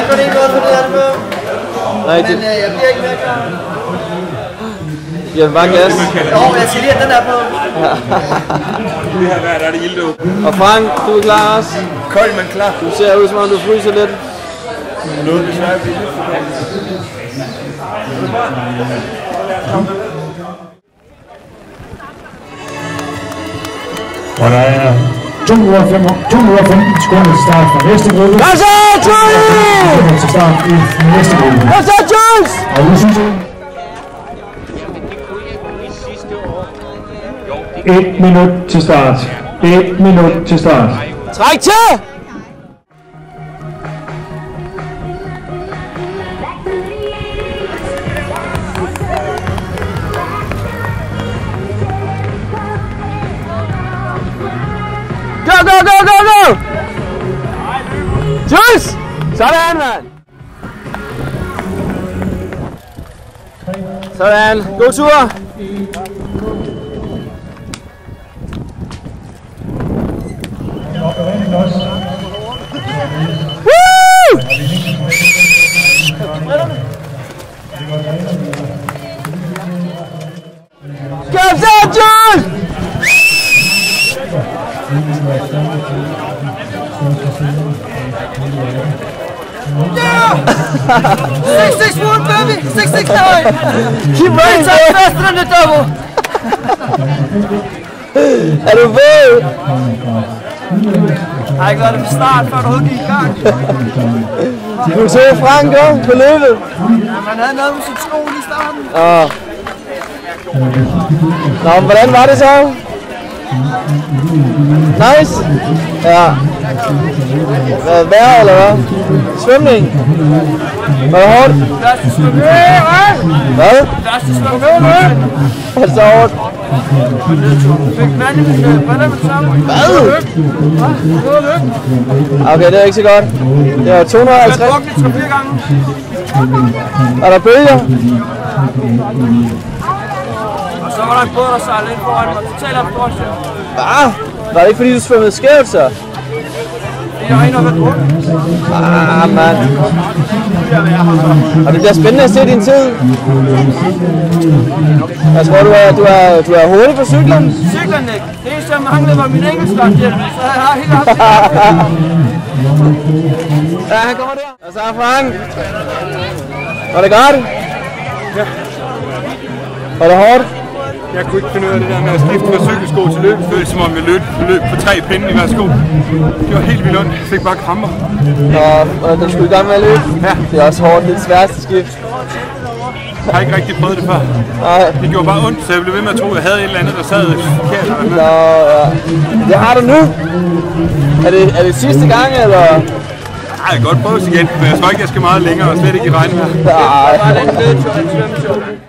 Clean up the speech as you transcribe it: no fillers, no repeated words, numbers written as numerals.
Jeg kunne ikke godt for det album. Rigtigt. Men jeg bliver ikke mere klar. Giver den bare gas. Jeg siger lige, at den er på. Det her vejr, der er det ilddåb. Og Frank, du er klar også? Kold, men klar. Du ser ud som om du fryser lidt. Noget desværre billigt. Og der er 215 sekunder til start fra næste gruppe. Hvad så, Jules? Til start i næste gruppe. Hvad så, Jules? Og nu synes jeg... 1 minut til start. 1 minut til start. Træk til! Go, go, go, go, go! Jules! Sådan, mand! Sådan. God tur! Woo! Kom så, Jules! Yeah! 661, baby! 669! Keep running, It's faster than the double! Er du ved? Jeg har ikke været det fra start, før du overhovedet gik i gang. Du så Frank gå på løbet. Ja, man havde noget med sit sko i starten. Nå, men hvordan var det så? Nice? Ja. Vejr eller hvad? Svømning? Var det hårdt? Første svømning. Hvad? Første svømning. Var det så hårdt? Fik manden i min briller med sammen. Hvad? Okay, det er ikke så godt. Det var 250. Jeg har drukket 3-4 gange. Er der bølger? Og så var der en båd, der sejlede ind foran mig. Totalt abstraktion. Ah, var det ikke fordi du svømmede skævt så? Jeg har en og været drukket. Mand. Og det bliver spændende at se din tid. Jeg tror, du er hurtig på cyklen. Cyklen ikke. Det eneste, jeg manglede, var min engelskland hjem. Så jeg har helt haft Ja, han kommer der. Og så er Frank. Var det godt? Ja. Var det hårdt? Jeg kunne ikke finde ud af det der med at skifte fra cykelsko til løbesko, som om jeg løb på 3 pinde i hver sko. Det var helt vildt ondt. Jeg fik bare kramper. Og den skulle i gang med at løbe? Ja. Det er også hårdt. Det er det sværeste skift. Jeg har ikke rigtig prøvet det før. Nej. Det gjorde bare ondt, så jeg blev ved med at tro, at jeg havde et eller andet, der sad forkert. Nå, ja. Det har du nu. Er det sidste gang, eller? Nej, jeg kan godt prøves igen, men jeg tror ikke, jeg skal meget længere, og slet ikke i regnvejr. Nej. Det var lidt blødt, så en svømmeshow.